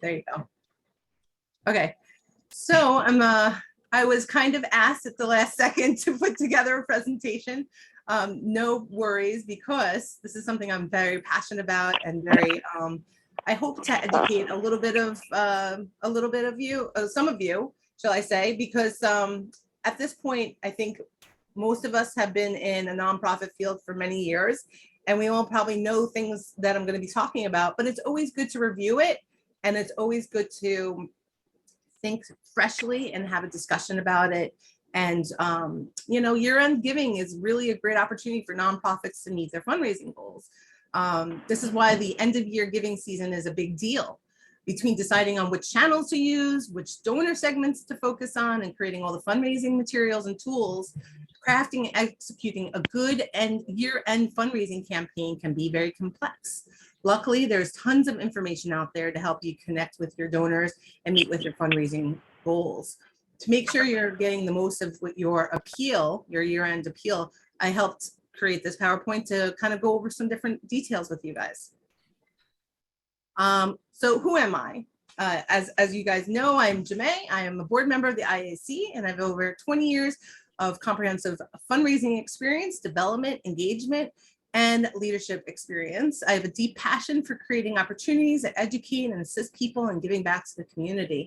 There you go. Okay, so I was kind of asked at the last second to put together a presentation. No worries, because this is something I'm very passionate about and very, I hope to educate a little bit of you, some of you, shall I say, because at this point, I think most of us have been in a nonprofit field for many years, and we all probably know things that I'm going to be talking about, but it's always good to review it, and it's always good to think freshly and have a discussion about it. And, you know, year-end giving is really a great opportunity for nonprofits to meet their fundraising goals. This is why the end of year giving season is a big deal, between deciding on which channels to use, which donor segments to focus on, and creating all the fundraising materials and tools. Crafting and executing a good year-end fundraising campaign can be very complex. Luckily, there's tons of information out there to help you connect with your donors and meet with your fundraising goals. To make sure you're getting the most of what your appeal, your year-end appeal, I helped create this PowerPoint to kind of go over some different details with you guys. So who am I? As you guys know, I'm Jamé. I am a board member of the IAC, and I have over 20 years of comprehensive fundraising experience, development, engagement, and leadership experience. I have a deep passion for creating opportunities that educate and assist people and giving back to the community.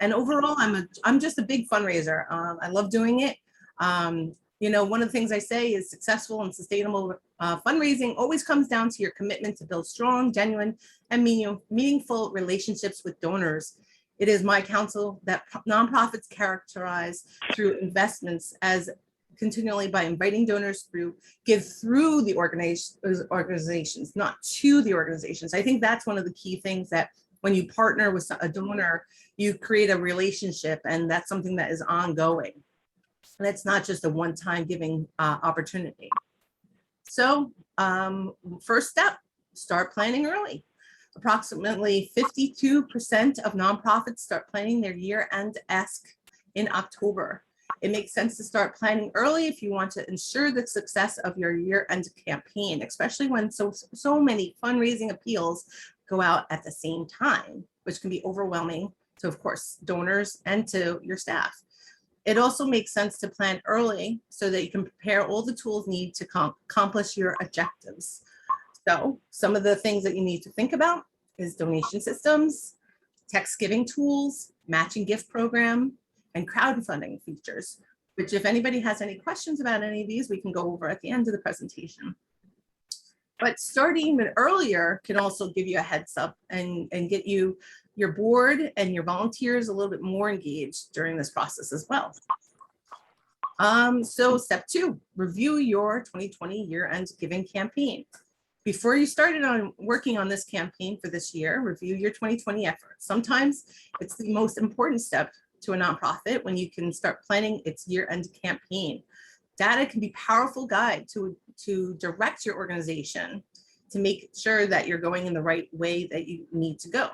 And overall, I'm just a big fundraiser. I love doing it. You know, one of the things I say is successful and sustainable fundraising always comes down to your commitment to build strong, genuine, and meaningful relationships with donors. It is my counsel that nonprofits characterize through investments as continually by inviting donors give through the organizations, not to the organizations. I think that's one of the key things, that when you partner with a donor, you create a relationship, and that's something that is ongoing. And it's not just a one-time giving opportunity. So first step, start planning early. Approximately 52% of nonprofits start planning their year-end ask in October. It makes sense to start planning early if you want to ensure the success of your year-end campaign, especially when so many fundraising appeals go out at the same time, which can be overwhelming to, of course, donors and to your staff. It also makes sense to plan early so that you can prepare all the tools needed to accomplish your objectives. So some of the things that you need to think about is donation systems, text giving tools, matching gift program, and crowdfunding features, which if anybody has any questions about any of these, we can go over at the end of the presentation. But starting even earlier can also give you a heads up and get you, your board and your volunteers a little bit more engaged during this process as well. So step 2, review your 2020 year-end giving campaign. Before you started on working on this campaign for this year, review your 2020 efforts. Sometimes it's the most important step to a nonprofit when you can start planning its year-end campaign. Data can be a powerful guide to direct your organization to make sure that you're going in the right way that you need to go.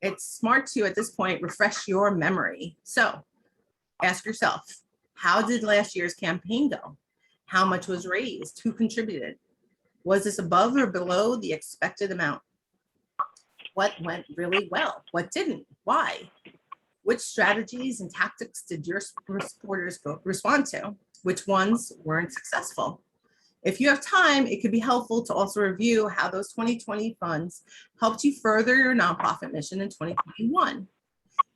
It's smart to, at this point, refresh your memory. So ask yourself, how did last year's campaign go? How much was raised? Who contributed? Was this above or below the expected amount? What went really well? What didn't? Why? Which strategies and tactics did your supporters respond to? Which ones weren't successful? If you have time, it could be helpful to also review how those 2020 funds helped you further your nonprofit mission in 2021.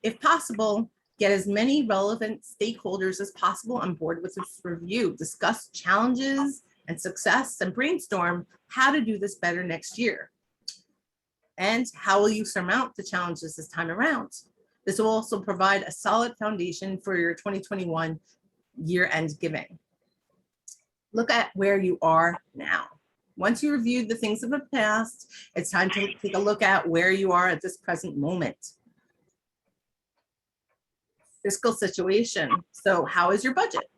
If possible, get as many relevant stakeholders as possible on board with this review. Discuss challenges and success and brainstorm how to do this better next year. And how will you surmount the challenges this time around? This will also provide a solid foundation for your 2021 year-end giving. Look at where you are now. Once you reviewed the things of the past, it's time to take a look at where you are at this present moment. Fiscal situation. So how is your budget?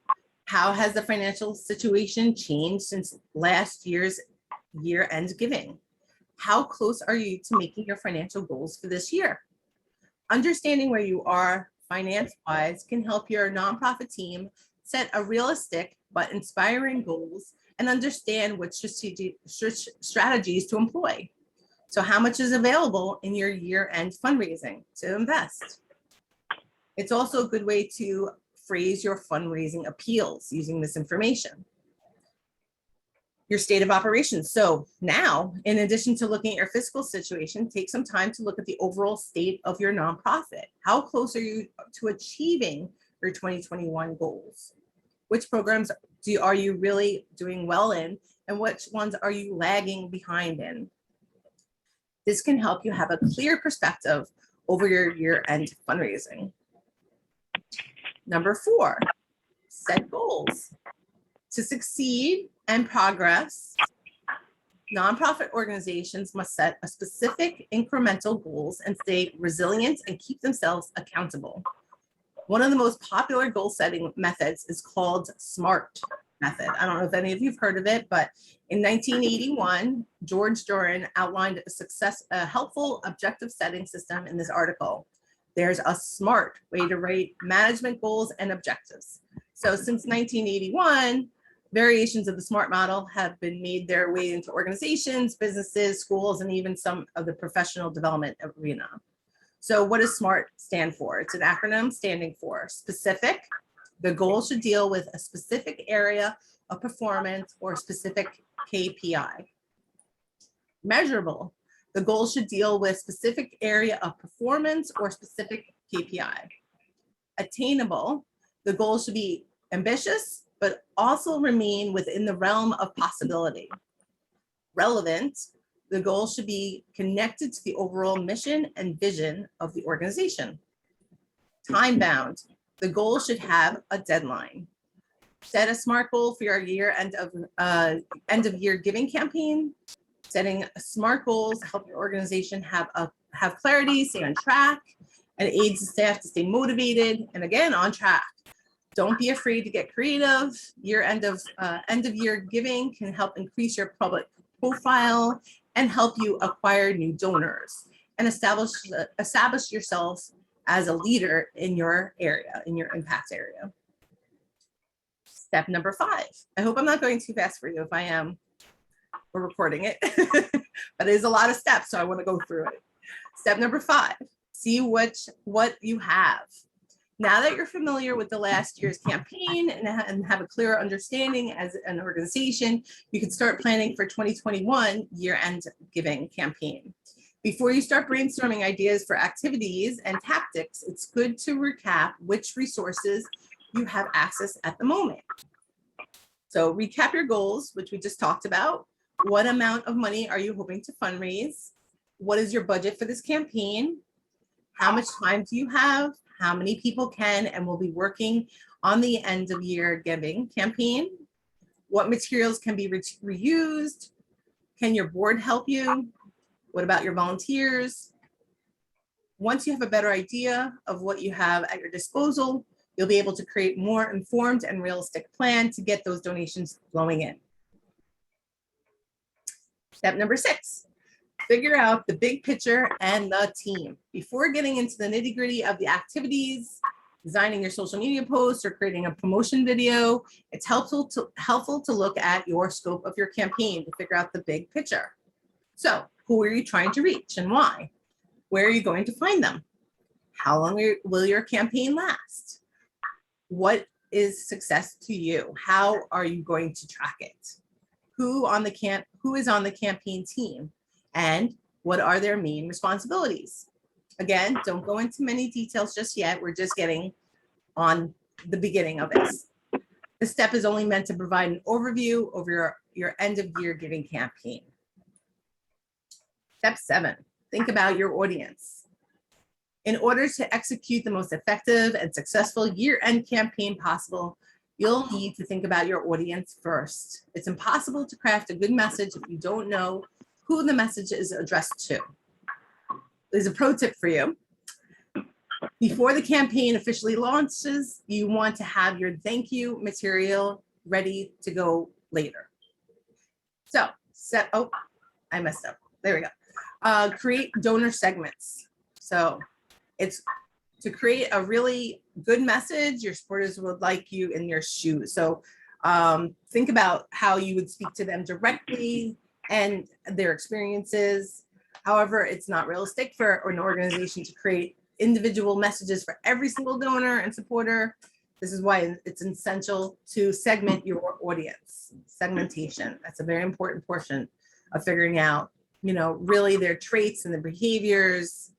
How has the financial situation changed since last year's year-end giving? How close are you to making your financial goals for this year? Understanding where you are finance-wise can help your nonprofit team set a realistic but inspiring goals and understand what strategies to employ. So how much is available in your year-end fundraising to invest? It's also a good way to phrase your fundraising appeals using this information. Your state of operations. So now, in addition to looking at your fiscal situation, take some time to look at the overall state of your nonprofit. How close are you to achieving your 2021 goals? Which programs are you really doing well in, and which ones are you lagging behind in? This can help you have a clear perspective over your year-end fundraising. Number 4, set goals. To succeed and progress, nonprofit organizations must set a specific incremental goals and stay resilient and keep themselves accountable. One of the most popular goal setting methods is called SMART method. I don't know if any of you have heard of it, but in 1981, George Doran outlined a helpful objective setting system in this article. There's a SMART way to rate management goals and objectives. So since 1981, variations of the SMART model have been made their way into organizations, businesses, schools, and even some of the professional development arena. So what does SMART stand for? It's an acronym standing for specific. The goal should deal with a specific area of performance or specific KPI. Measurable. The goal should deal with specific area of performance or specific KPI. Attainable. The goal should be ambitious, but also remain within the realm of possibility. Relevant. The goal should be connected to the overall mission and vision of the organization. Time bound. The goal should have a deadline. Set a SMART goal for your year end of year giving campaign. Setting SMART goals help your organization have clarity, stay on track, and aids the staff to stay motivated and again on track. Don't be afraid to get creative. End of year giving can help increase your public profile and help you acquire new donors and establish yourselves as a leader in your area, in your impact area. Step number 5. I hope I'm not going too fast for you. If I am, we're recording it, but it is a lot of steps, so I want to go through it. Step number 5, see what you have. Now that you're familiar with the last year's campaign and have a clearer understanding as an organization, you can start planning for 2021 year-end giving campaign. Before you start brainstorming ideas for activities and tactics, it's good to recap which resources you have access at the moment. So recap your goals, which we just talked about. What amount of money are you hoping to fundraise? What is your budget for this campaign? How much time do you have? How many people can and will be working on the end of year giving campaign? What materials can be reused? Can your board help you? What about your volunteers? Once you have a better idea of what you have at your disposal, you'll be able to create more informed and realistic plan to get those donations flowing in. Step number 6, figure out the big picture and the team. Before getting into the nitty-gritty of the activities, designing your social media posts or creating a promotion video, it's helpful to look at your scope of your campaign to figure out the big picture. So, who are you trying to reach and why? Where are you going to find them? How long will your campaign last? What is success to you? How are you going to track it? Who is on the campaign team? And what are their main responsibilities? Again, don't go into many details just yet. We're just getting on the beginning of this. This step is only meant to provide an overview of your end of year giving campaign. Step 7, think about your audience. In order to execute the most effective and successful year-end campaign possible, you'll need to think about your audience first. It's impossible to craft a good message if you don't know who the message is addressed to. There's a pro tip for you. Before the campaign officially launches, you want to have your thank you material ready to go later. So, I messed up. There we go. Create donor segments. So it's to create a really good message. Your supporters would like you in their shoes. So think about how you would speak to them directly and their experiences. However, it's not realistic for an organization to create individual messages for every single donor and supporter. This is why it's essential to segment your audience. Segmentation, that's a very important portion of figuring out, really their traits and their behaviors,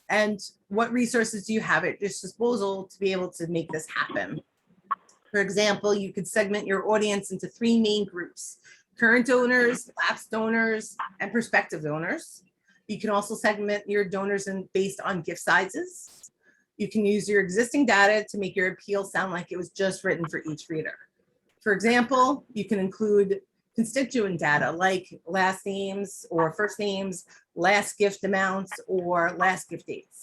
and what resources do you have at your disposal to be able to make this happen. For example, you could segment your audience into 3 main groups: current donors, lapsed donors, and prospective donors. You can also segment your donors based on gift sizes. You can use your existing data to make your appeal sound like it was just written for each reader. For example, you can include constituent data like last names or first names, last gift amounts, or last gift dates.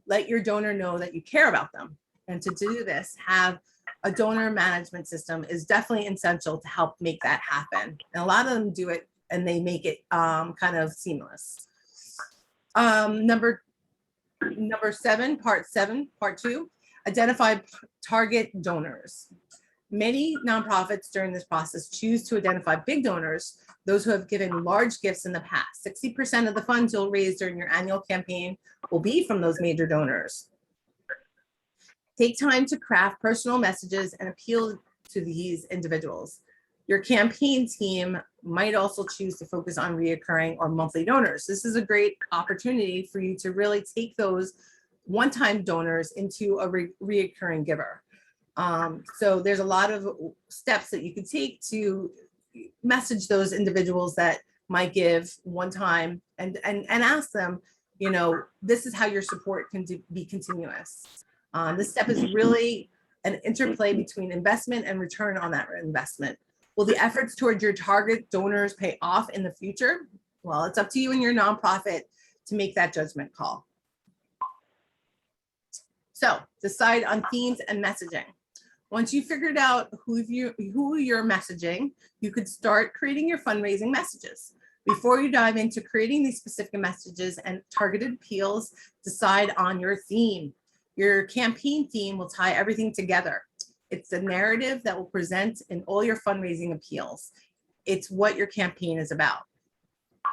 Let your donor know that you care about them. And to do this, have a donor management system is definitely essential to help make that happen. And a lot of them do it and they make it kind of seamless. Number 7, part 2, identify target donors. Many nonprofits during this process choose to identify big donors, those who have given large gifts in the past. 60% of the funds you'll raise during your annual campaign will be from those major donors. Take time to craft personal messages and appeal to these individuals. Your campaign team might also choose to focus on reoccurring or monthly donors. This is a great opportunity for you to really take those one-time donors into a reoccurring giver. So there's a lot of steps that you can take to message those individuals that might give one time and ask them, this is how your support can be continuous. This step is really an interplay between investment and return on that investment. Will the efforts towards your target donors pay off in the future? Well, it's up to you and your nonprofit to make that judgment call. So decide on themes and messaging. Once you figured out who you're messaging, you could start creating your fundraising messages. Before you dive into creating these specific messages and targeted appeals, decide on your theme. Your campaign theme will tie everything together. It's the narrative that will present in all your fundraising appeals. It's what your campaign is about.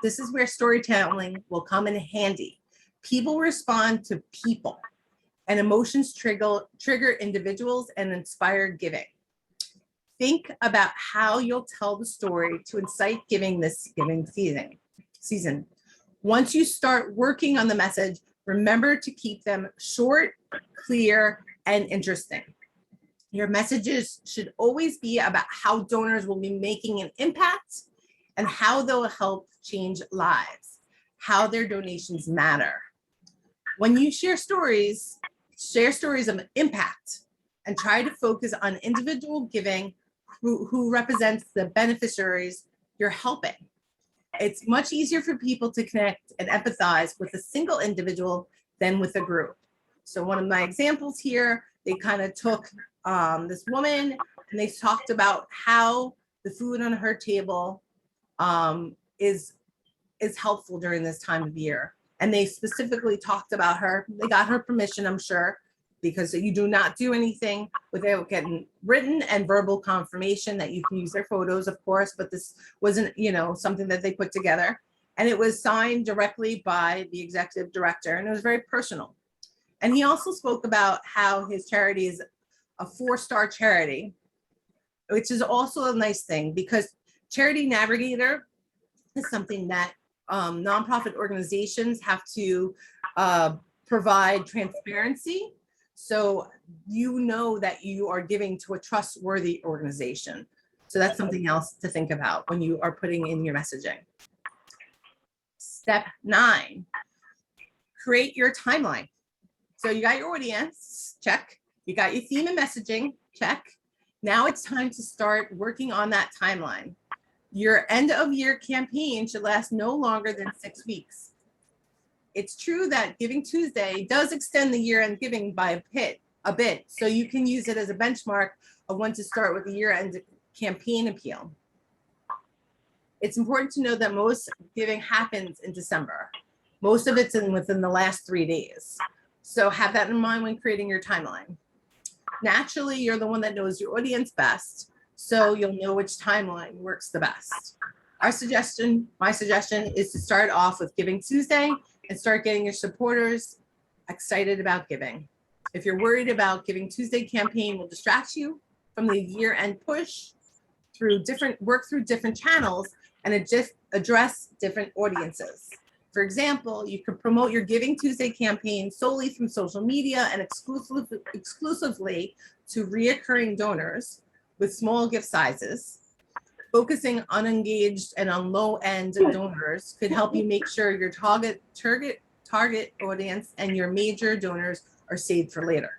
This is where storytelling will come in handy. People respond to people, and emotions trigger individuals and inspire giving. Think about how you'll tell the story to incite giving this giving season. Once you start working on the message, remember to keep them short, clear, and interesting. Your messages should always be about how donors will be making an impact and how they'll help change lives, how their donations matter. When you share stories of impact and try to focus on individual giving who represents the beneficiaries you're helping. It's much easier for people to connect and empathize with a single individual than with a group. So one of my examples here, they kind of took this woman and they talked about how the food on her table is helpful during this time of year. And they specifically talked about her. They got her permission, I'm sure, because you do not do anything without getting written and verbal confirmation that you can use their photos, of course, but this wasn't, something that they put together. And it was signed directly by the executive director, and it was very personal. And he also spoke about how his charity is a 4-star charity, which is also a nice thing because Charity Navigator is something that nonprofit organizations have to provide transparency. So you know that you are giving to a trustworthy organization. So that's something else to think about when you are putting in your messaging. Step 9, create your timeline. So you got your audience, check. You got your theme and messaging, check. Now it's time to start working on that timeline. Your end of year campaign should last no longer than 6 weeks. It's true that Giving Tuesday does extend the year-end giving by a bit, so you can use it as a benchmark of when to start with the year-end campaign appeal. It's important to know that most giving happens in December. Most of it's within the last 3 days. So have that in mind when creating your timeline. Naturally, you're the one that knows your audience best, so you'll know which timeline works the best. my suggestion is to start off with Giving Tuesday and start getting your supporters excited about giving. If you're worried about Giving Tuesday campaign will distract you from the year-end push, work through different channels and address different audiences. For example, you could promote your Giving Tuesday campaign solely through social media and exclusively to reoccurring donors with small gift sizes. Focusing on engaged and on low-end donors could help you make sure your target audience and your major donors are saved for later.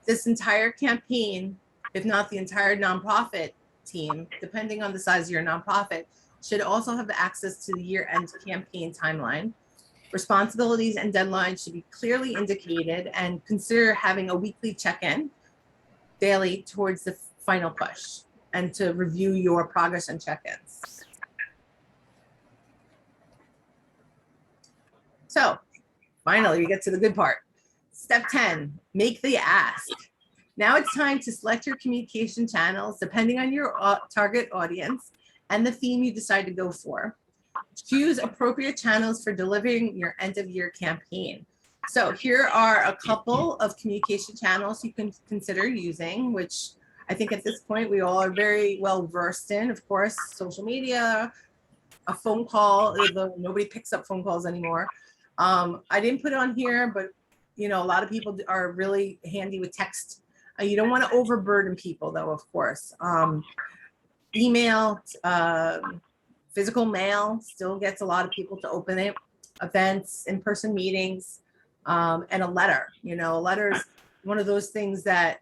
This entire campaign, if not the entire nonprofit team, depending on the size of your nonprofit, should also have access to the year-end campaign timeline. Responsibilities and deadlines should be clearly indicated, and consider having a weekly check-in daily towards the final push and to review your progress and check-ins. So finally, we get to the good part. Step 10, make the ask. Now it's time to select your communication channels depending on your target audience and the theme you decide to go for. Choose appropriate channels for delivering your end of year campaign. So here are a couple of communication channels you can consider using, which I think at this point we all are very well versed in. Of course, social media, a phone call, although nobody picks up phone calls anymore. I didn't put it on here, but you know, a lot of people are really handy with text. You don't want to overburden people though, of course. Email, physical mail still gets a lot of people to open it. Events, in-person meetings, and a letter. You know, a letter is one of those things that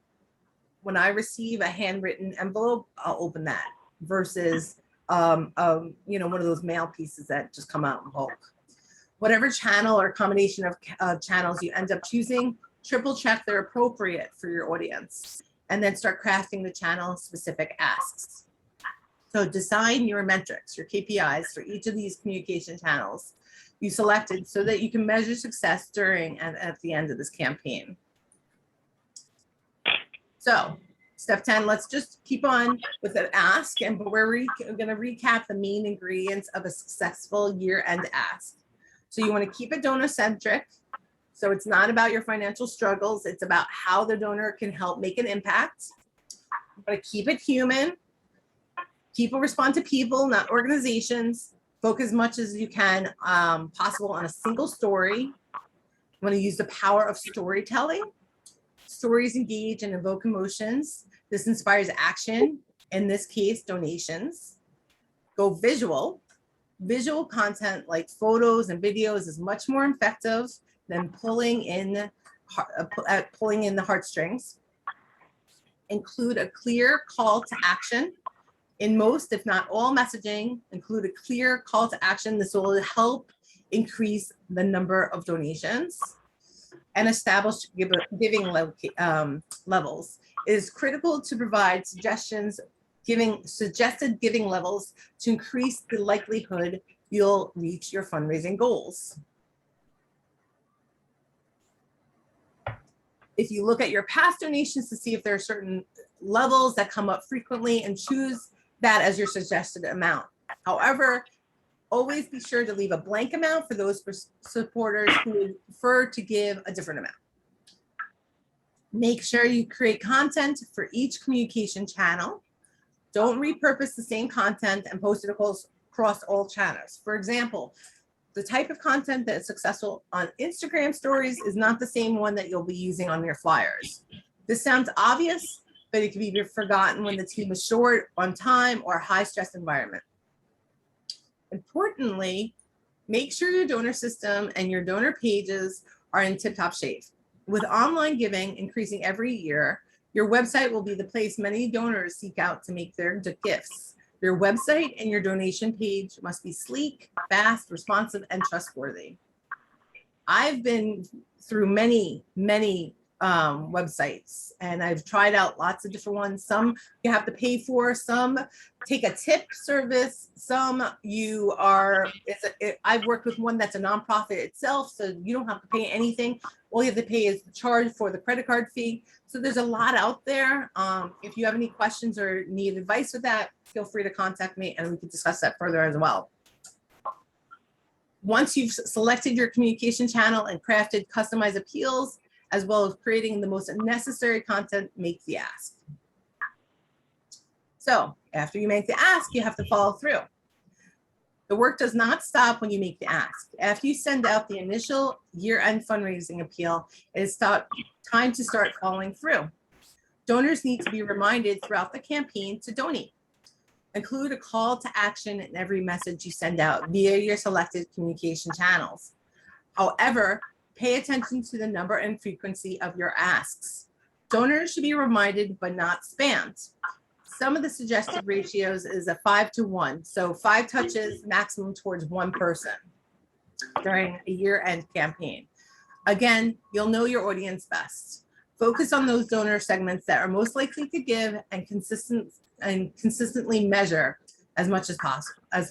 when I receive a handwritten envelope, I'll open that versus, you know, one of those mail pieces that just come out in bulk. Whatever channel or combination of channels you end up choosing, triple check they're appropriate for your audience, and then start crafting the channel specific asks. So design your metrics, your KPIs for each of these communication channels you selected so that you can measure success during and at the end of this campaign. So step 10, let's just keep on with an ask, and but we're going to recap the main ingredients of a successful year-end ask. So you want to keep it donor-centric. So it's not about your financial struggles. It's about how the donor can help make an impact. But keep it human. People respond to people, not organizations. Focus as much as you can possible on a single story. You want to use the power of storytelling. Stories engage and evoke emotions. This inspires action. In this case, donations. Go visual. Visual content like photos and videos is much more effective than pulling in the heartstrings. Include a clear call to action. In most, if not all messaging, include a clear call to action. This will help increase the number of donations and establish giving levels. It is critical to provide suggested giving levels to increase the likelihood you'll reach your fundraising goals. If you look at your past donations to see if there are certain levels that come up frequently, and choose that as your suggested amount. However, always be sure to leave a blank amount for those supporters who would prefer to give a different amount. Make sure you create content for each communication channel. Don't repurpose the same content and post it across all channels. For example, the type of content that's successful on Instagram stories is not the same one that you'll be using on your flyers. This sounds obvious, but it can be forgotten when the team is short on time or a high stress environment. Importantly, make sure your donor system and your donor pages are in tip-top shape. With online giving increasing every year, your website will be the place many donors seek out to make their gifts. Your website and your donation page must be sleek, fast, responsive, and trustworthy. I've been through many websites, and I've tried out lots of different ones. Some you have to pay for, some take a tip service, some you are, I've worked with one that's a nonprofit itself, so you don't have to pay anything, All you have to pay is the charge for the credit card fee. So there's a lot out there. If you have any questions or need advice with that, feel free to contact me and we can discuss that further as well. Once you've selected your communication channel and crafted customized appeals, as well as creating the most necessary content, make the ask. So after you make the ask, you have to follow through. The work does not stop when you make the ask. After you send out the initial year-end fundraising appeal, it is time to start following through. Donors need to be reminded throughout the campaign to donate. Include a call to action in every message you send out via your selected communication channels. However, pay attention to the number and frequency of your asks. Donors should be reminded but not spammed. Some of the suggested ratios is a 5 to 1. So 5 touches maximum towards one person during a year-end campaign. Again, you'll know your audience best. Focus on those donor segments that are most likely to give and consistently measure as much as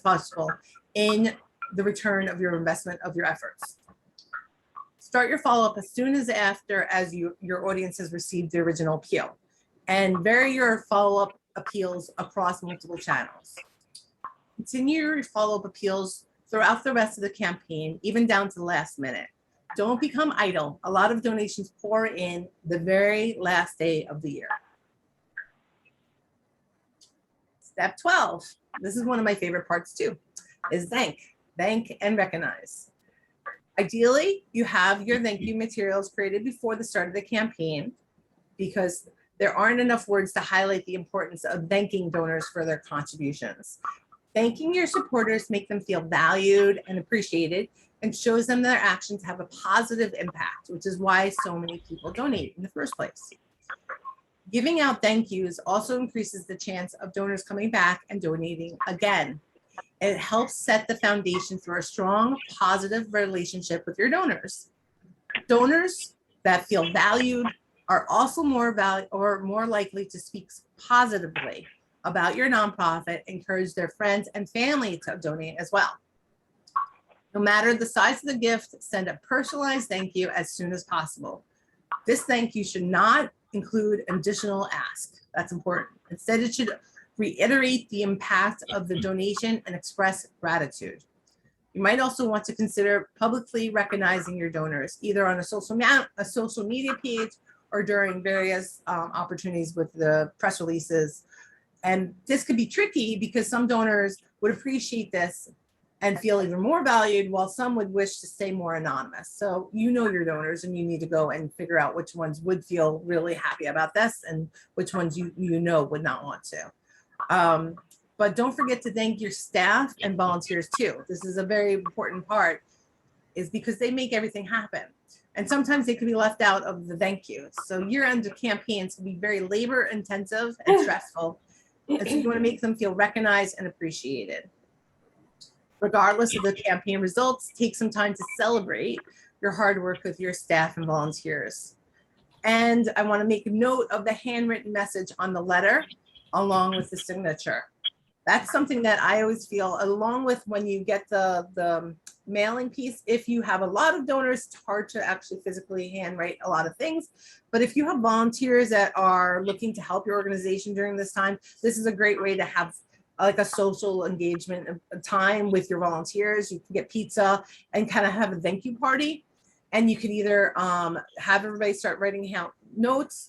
possible in the return of your investment of your efforts. Start your follow-up as soon as your audience has received the original appeal, and vary your follow-up appeals across multiple channels. Continue your follow-up appeals throughout the rest of the campaign, even down to the last minute. Don't become idle. A lot of donations pour in the very last day of the year. Step 12, this is one of my favorite parts too, is thank and recognize. Ideally, you have your thank you materials created before the start of the campaign, because there aren't enough words to highlight the importance of thanking donors for their contributions. Thanking your supporters make them feel valued and appreciated and shows them their actions have a positive impact, which is why so many people donate in the first place. Giving out thank yous also increases the chance of donors coming back and donating again. It helps set the foundation for a strong, positive relationship with your donors. Donors that feel valued are also more likely to speak positively about your nonprofit, encourage their friends and family to donate as well. No matter the size of the gift, send a personalized thank you as soon as possible. This thank you should not include additional ask. That's important. Instead, it should reiterate the impact of the donation and express gratitude. You might also want to consider publicly recognizing your donors, either on a social media page or during various opportunities with the press releases. And this could be tricky because some donors would appreciate this and feel even more valued, while some would wish to stay more anonymous. So you know your donors and you need to go and figure out which ones would feel really happy about this and which ones you know would not want to. But don't forget to thank your staff and volunteers too. This is a very important part, is because they make everything happen. And sometimes they can be left out of the thank you. So year-end campaigns can be very labor intensive and stressful. And so you want to make them feel recognized and appreciated. Regardless of the campaign results, take some time to celebrate your hard work with your staff and volunteers. And I want to make a note of the handwritten message on the letter along with the signature. That's something that I always feel, along with when you get the mailing piece. If you have a lot of donors, it's hard to actually physically handwrite a lot of things. But if you have volunteers that are looking to help your organization during this time, this is a great way to have like a social engagement time with your volunteers. You can get pizza and kind of have a thank you party. And you can either have everybody start writing out notes.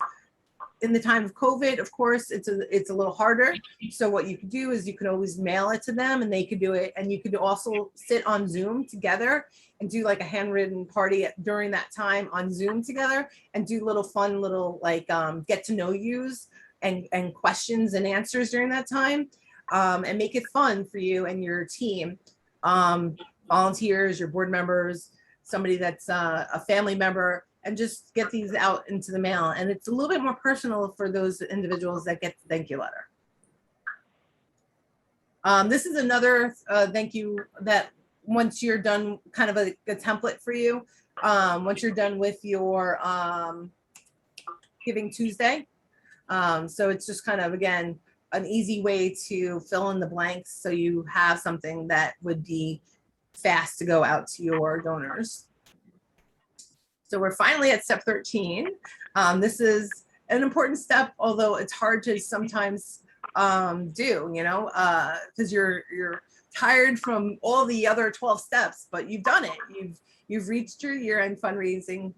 In the time of COVID, of course, it's a little harder. So what you could do is you can always mail it to them and they could do it. And you could also sit on Zoom together and do like a handwritten party during that time on Zoom together and do little fun, like get to know yous and questions and answers during that time, and make it fun for you and your team, volunteers, your board members, somebody that's a family member, and just get these out into the mail. And it's a little bit more personal for those individuals that get the thank you letter. This is another thank you that once you're done, kind of a template for you, once you're done with your Giving Tuesday. So it's just kind of, again, an easy way to fill in the blanks so you have something that would be fast to go out to your donors. So we're finally at step 13. This is an important step, although it's hard to sometimes do, because you're tired from all the other 12 steps, but you've done it. You've reached your year-end fundraising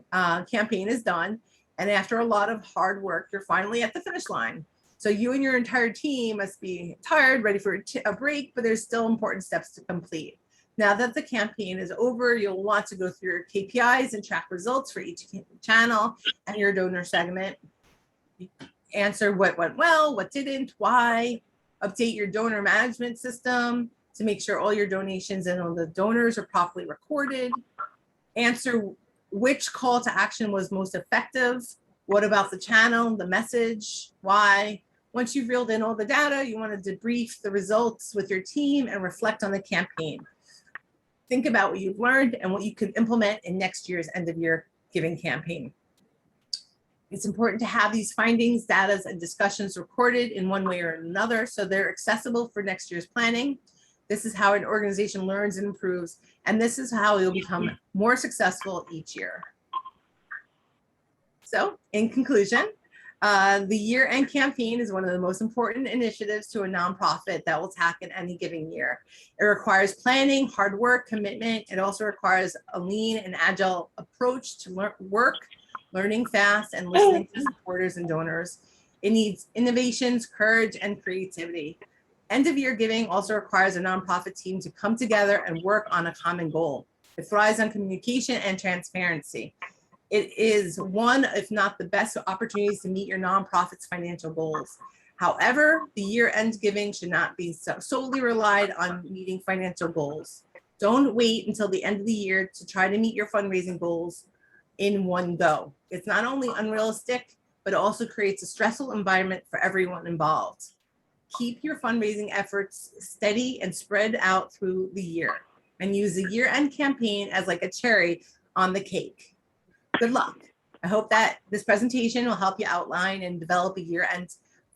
campaign is done. And after a lot of hard work, you're finally at the finish line. So you and your entire team must be tired, ready for a break, but there's still important steps to complete. Now that the campaign is over, you'll want to go through your KPIs and track results for each channel and your donor segment. Answer what went well, what didn't, why. Update your donor management system to make sure all your donations and all the donors are properly recorded. Answer which call to action was most effective. What about the channel, the message, why? Once you've reeled in all the data, you want to debrief the results with your team and reflect on the campaign. Think about what you've learned and what you can implement in next year's end of year giving campaign. It's important to have these findings, data, and discussions recorded in one way or another so they're accessible for next year's planning. This is how an organization learns and improves, and this is how you'll become more successful each year. So, in conclusion, the year-end campaign is one of the most important initiatives to a nonprofit that will tackle any given year. It requires planning, hard work, commitment. It also requires a lean and agile approach to learning fast, and listening to supporters and donors. It needs innovations, courage, and creativity. End of year giving also requires a nonprofit team to come together and work on a common goal. It thrives on communication and transparency. It is one, if not the best opportunities to meet your nonprofit's financial goals. However, the year-end giving should not be solely relied on meeting financial goals. Don't wait until the end of the year to try to meet your fundraising goals in one go. It's not only unrealistic, but it also creates a stressful environment for everyone involved. Keep your fundraising efforts steady and spread out through the year, and use the year-end campaign as like a cherry on the cake. Good luck. I hope that this presentation will help you outline and develop a year-end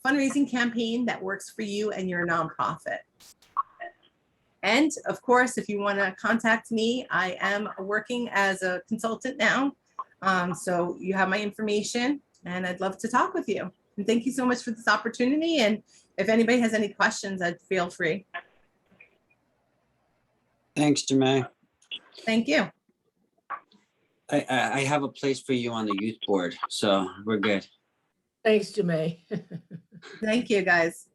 fundraising campaign that works for you and your nonprofit. And of course, if you want to contact me, I am working as a consultant now. So you have my information, and I'd love to talk with you. And thank you so much for this opportunity. And if anybody has any questions, I'd feel free. Thanks, Jamé. Thank you. I have a place for you on the youth board, so we're good. Thanks, Jamé. Thank you, guys.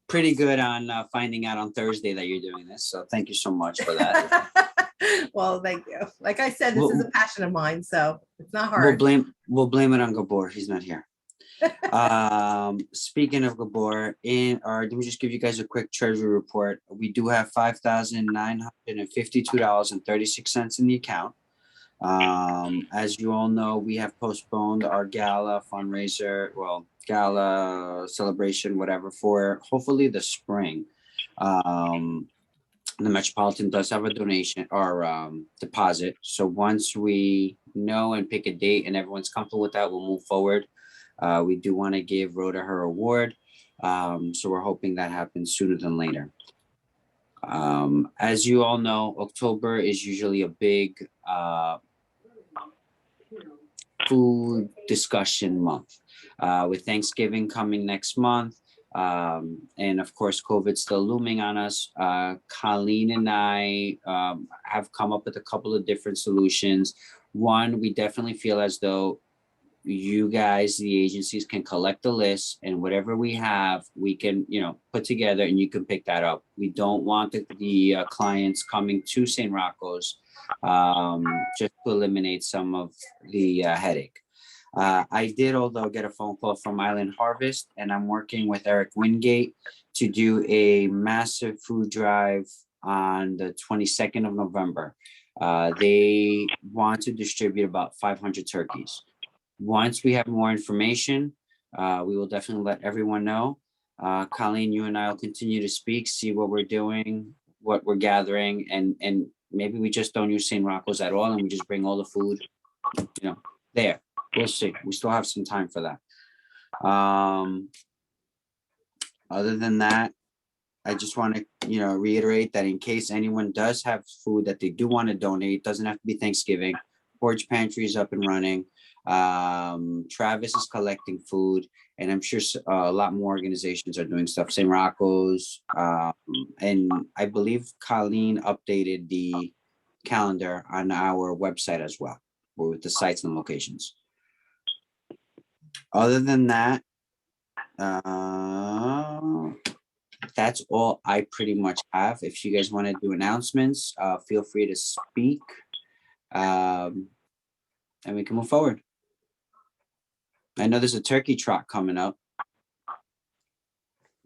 Pretty good on finding out on Thursday that you're doing this, so thank you so much for that. Well, thank you. Like I said, this is a passion of mine, so it's not hard. We'll blame it on Gabor. He's not here. Speaking of Gabor, let me just give you guys a quick treasury report. We do have $5,952.36 in the account. As you all know, we have postponed our gala fundraiser, gala celebration, whatever, for hopefully the spring. The Metropolitan does have a donation or deposit. So once we know and pick a date and everyone's comfortable with that, we'll move forward. We do want to give Rhoda her award. So we're hoping that happens sooner than later. As you all know, October is usually a big food discussion month. With Thanksgiving coming next month, and of course, COVID still looming on us. Colleen and I have come up with a couple of different solutions. One, we definitely feel as though you guys, the agencies, can collect the list, and whatever we have, we can, put together, and you can pick that up. We don't want the clients coming to St. Rocco's just to eliminate some of the headache. I did, although, get a phone call from Island Harvest, and I'm working with Eric Wingate to do a massive food drive on the 22nd of November. They want to distribute about 500 turkeys. Once we have more information, we will definitely let everyone know. Colleen, you and I will continue to speak, see what we're doing, what we're gathering, and maybe we just don't use St. Rocco's at all, and we just bring all the food, there. We'll see. We still have some time for that. Other than that, I just want to, reiterate that in case anyone does have food that they do want to donate, doesn't have to be Thanksgiving. Porch Pantry is up and running. Travis is collecting food, and I'm sure a lot more organizations are doing stuff. St. Rocco's, and I believe Colleen updated the calendar on our website as well, with the sites and locations. Other than that, that's all I pretty much have. If you guys want to do announcements, feel free to speak, and we can move forward. I know there's a turkey trot coming up.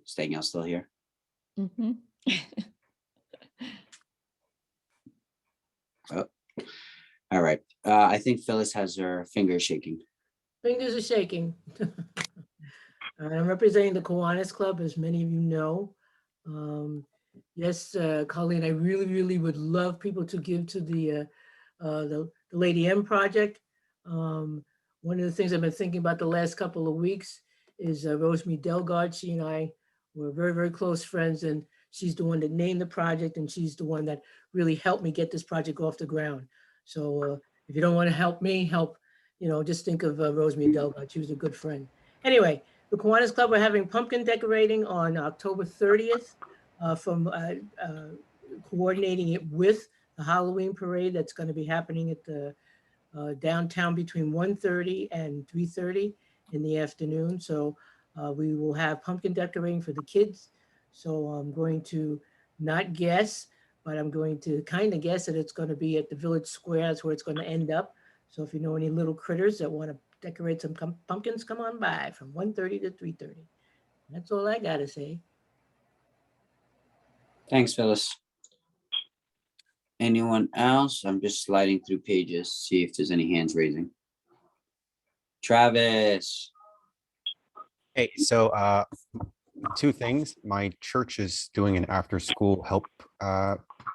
Is Danielle still here? Mm-hmm. Oh, all right. I think Phyllis has her fingers shaking. Fingers are shaking. I'm representing the Kiwanis Club, as many of you know. Yes, Colleen, I really, really would love people to give to the Lady M project. One of the things I've been thinking about the last couple of weeks is Rosemary Delgard. She and I were very, very close friends, and she's the one that named the project, and she's the one that really helped me get this project off the ground. So if you don't want to help me, just think of Rosemary Delgard. She was a good friend. Anyway, the Kiwanis Club are having pumpkin decorating on October 30th from coordinating it with the Halloween parade that's going to be happening at the downtown between 1:30 and 3:30 in the afternoon. So we will have pumpkin decorating for the kids. So I'm going to not guess, but I'm going to kind of guess that it's going to be at the Village Square. That's where it's going to end up. So if you know any little critters that want to decorate some pumpkins, come on by from 1:30 to 3:30. That's all I got to say. Thanks, Phyllis. Anyone else? I'm just sliding through pages, see if there's any hands raising. Travis. Hey, so two things. My church is doing an after-school help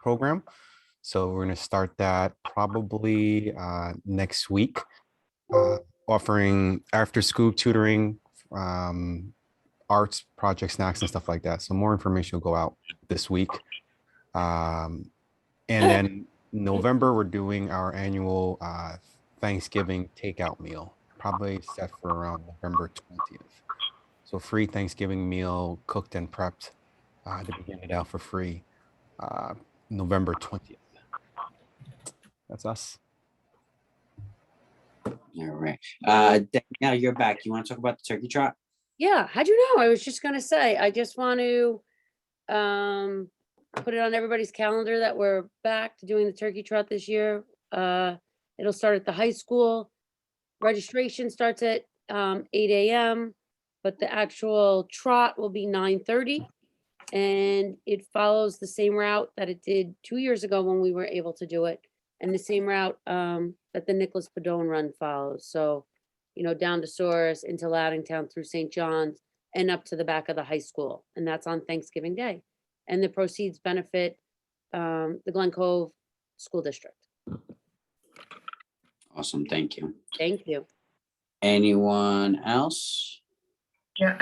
program. So we're going to start that probably next week, offering after-school tutoring, arts, project snacks, and stuff like that. So more information will go out this week. And then November, we're doing our annual Thanksgiving takeout meal, probably set for around November 20th. So free Thanksgiving meal cooked and prepped to be handed out for free November 20th. That's us. All right. Danielle, you're back. You want to talk about the turkey trot? Yeah, how'd you know? I was just gonna say, I just want to put it on everybody's calendar that we're back to doing the turkey trot this year. It'll start at the high school. Registration starts at 8 a.m., but the actual trot will be 9:30. And it follows the same route that it did 2 years ago when we were able to do it, and the same route that the Nicholas Padone run follows. So, down to Soares, into Laddingtown, through St. John's, and up to the back of the high school. And that's on Thanksgiving Day. And the proceeds benefit the Glen Cove School District. Awesome. Thank you. Thank you. Anyone else? Yeah,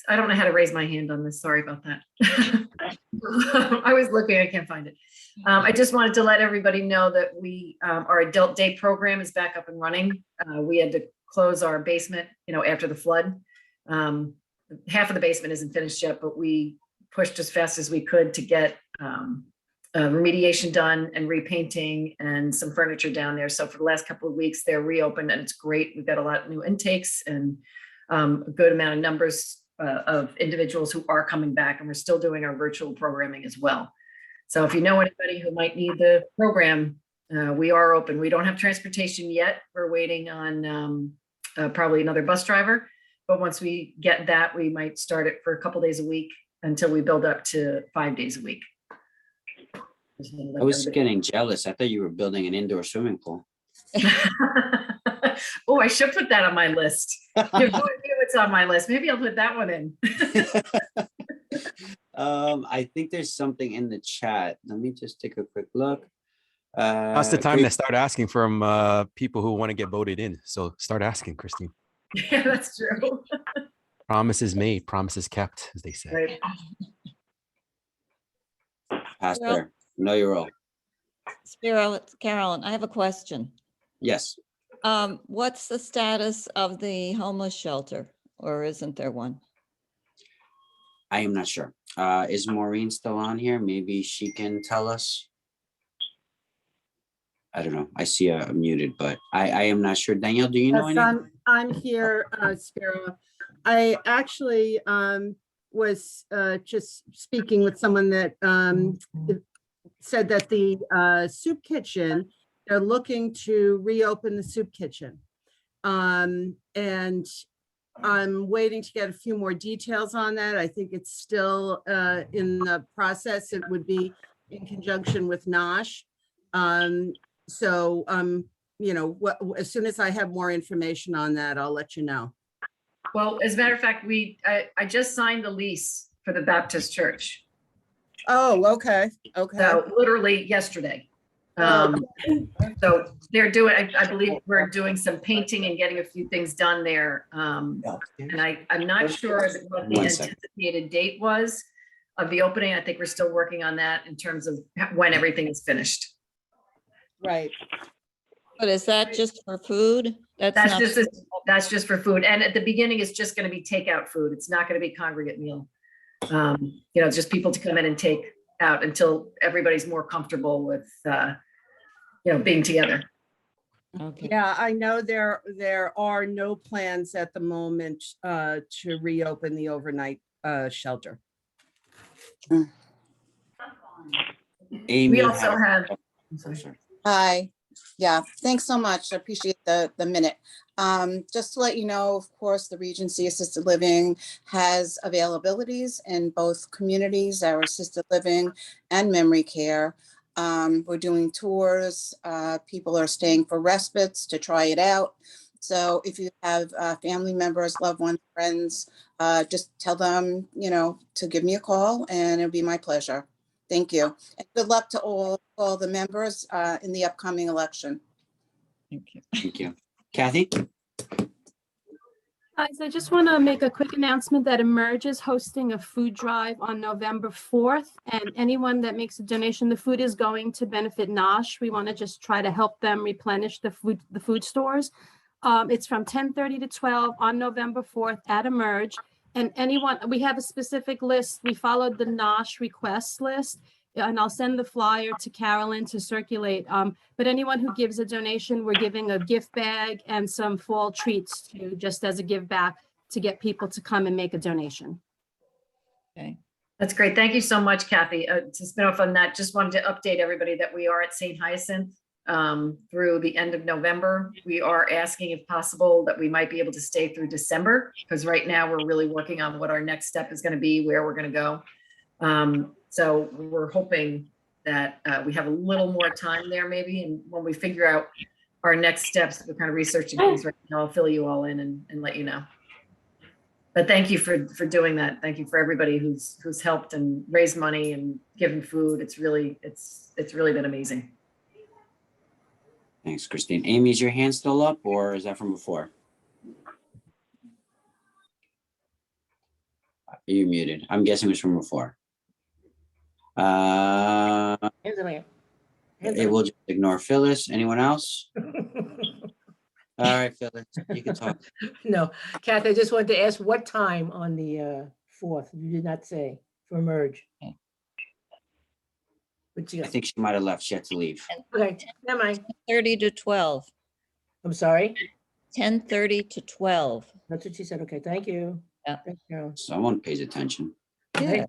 I don't know how to raise my hand on this. Sorry about that. I was looking, I can't find it. I just wanted to let everybody know that our adult day program is back up and running. We had to close our basement, after the flood. Half of the basement isn't finished yet, but we pushed as fast as we could to get remediation done and repainting and some furniture down there. So for the last couple of weeks, they're reopened and it's great. We've got a lot of new intakes and a good amount of numbers of individuals who are coming back, and we're still doing our virtual programming as well. So if you know anybody who might need the program, we are open. We don't have transportation yet. We're waiting on probably another bus driver, but once we get that, we might start it for a couple days a week until we build up to 5 days a week. I was getting jealous. I thought you were building an indoor swimming pool. Oh, I should put that on my list. You have no idea what's on my list. Maybe I'll put that one in. I think there's something in the chat. Let me just take a quick look. Now's the time to start asking from people who want to get voted in. So start asking, Christine. Yeah, that's true. Promises made, promises kept, as they say. Right. Pastor, know your role. Spiro, it's Carolyn. I have a question. Yes. What's the status of the homeless shelter, or isn't there one? I am not sure. Is Maureen still on here? Maybe she can tell us. I don't know. I see a muted, but I am not sure. Danielle, do you know Yes, anything? I'm here, Spiro. I actually was just speaking with someone that said that the soup kitchen, they're looking to reopen the soup kitchen. And I'm waiting to get a few more details on that. I think it's still in the process. It would be in conjunction with Nosh. So, you know, as soon as I have more information on that, I'll let you know. Well, as a matter of fact, I just signed the lease for the Baptist church. Oh, okay, okay. So literally yesterday. So they're doing, I believe we're doing some painting and getting a few things done there. And I'm not sure what the One second. anticipated date was of the opening. I think we're still working on that in terms of when everything is finished. Right. But is that just for food? That's just for food. And at the beginning, it's just going to be takeout food. It's not going to be congregate meal. You know, just people to come in and take out until everybody's more comfortable with, you know, being together. Okay. Yeah, I know there are no plans at the moment to reopen the overnight shelter. Amy We had also a- have, Oh, sorry. Hi, yeah, thanks so much. I appreciate the minute. Just to let you know, of course, the Regency Assisted Living has availabilities in both communities, our assisted living and memory care. We're doing tours. People are staying for respites to try it out. So if you have family members, loved ones, friends, just tell them, you know, to give me a call and it'll be my pleasure. Thank you. And good luck to all the members in the upcoming election. Thank you. Thank you. Kathy? Guys, I just want to make a quick announcement that Emerge is hosting a food drive on November 4th. And anyone that makes a donation, the food is going to benefit Nosh. We want to just try to help them replenish the food stores. It's from 10:30 to 12 on November 4th at Emerge. And anyone, we have a specific list. We followed the Nosh request list. And I'll send the flyer to Carolyn to circulate. But anyone who gives a donation, we're giving a gift bag and some fall treats to, just as a give back, to get people to come and make a donation. Okay. that's great. Thank you so much, Kathy. To spin off on that, just wanted to update everybody that we are at St. Hyacinth through the end of November. We are asking if possible that we might be able to stay through December, because right now we're really working on what our next step is going to be, where we're going to go. So we're hoping that we have a little more time there maybe. And when we figure out our next steps, we're kind of researching things right now. I'll fill you all in and let you know. But thank you for doing that. Thank you for everybody who's helped and raised money and given food. It's really been amazing. Thanks, Christine. Amy, is your hand still up or is that from before? You're muted. I'm guessing it was from before. Hands in the air. Hands in We'll just ignore Phyllis. Anyone else? All right, Phyllis, you can talk. No, Kathy, I just wanted to ask what time on the 4th? You did not say for Emerge. Okay. But you I think she might have left. She had to leave. okay, never mind. 30 to 12. I'm sorry. 10:30 to 12. That's what she said. Okay, thank you. Yeah. Thank you. Someone pays attention. Hey,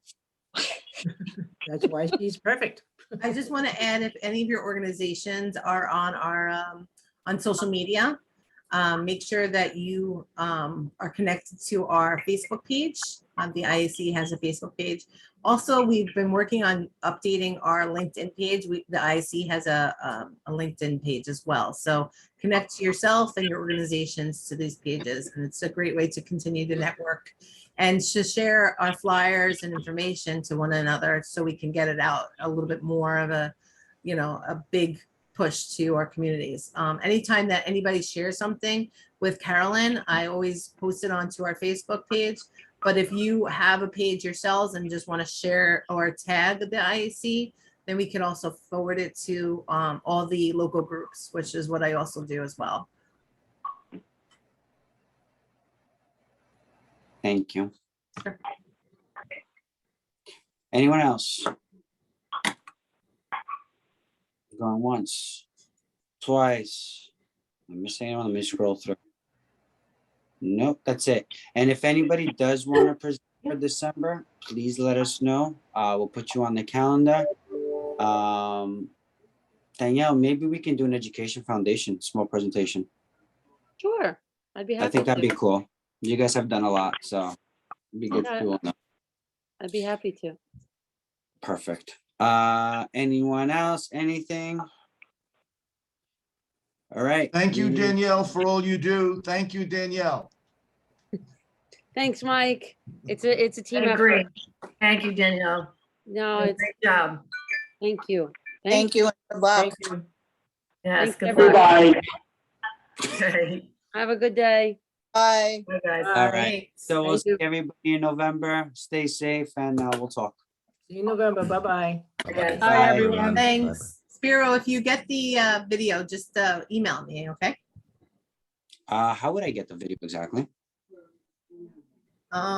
that's why she's perfect. I just want to add, if any of your organizations are on our on social media, make sure that you are connected to our Facebook page. The IAC has a Facebook page. Also, we've been working on updating our LinkedIn page. The IAC has a LinkedIn page as well. So connect yourself and your organizations to these pages. And it's a great way to continue to network and to share our flyers and information to one another so we can get it out a little bit more of a, you know, a big push to our communities. Anytime that anybody shares something with Carolyn, I always post it onto our Facebook page. But if you have a page yourselves and just want to share or tag the IAC, then we can also forward it to all the local groups, which is what I also do as well. Thank you. Sure. Anyone else? Going once, twice. I'm missing anyone. Let me scroll through. Nope, that's it. And if anybody does want to present for December, please let us know. We'll put you on the calendar. Danielle, maybe we can do an education foundation, small presentation. Sure, I'd be happy. I think that'd to. be cool. You guys have done a lot, so it'd be good Okay. to know. I'd be happy to. Perfect. Anyone else? Anything? All right. Thank you, meeting- Danielle, for all you do. Thank you, Danielle. Thanks, Mike. It's a I team agree. effort. Thank you, Danielle. No, Did a it's, Great job. thank you. Thank you and good luck. Thank you. Yes, Thanks, good everybody. luck. Okay. Have a good day. Bye. Bye, guys. All right. So we'll Thank see you. everybody in November. Stay safe and we'll talk. See you in November. Bye-bye. Bye, guys. Bye, Bye, everyone. everyone. Thanks. Spiro, if you get the video, just email me, okay? How would I get the video exactly?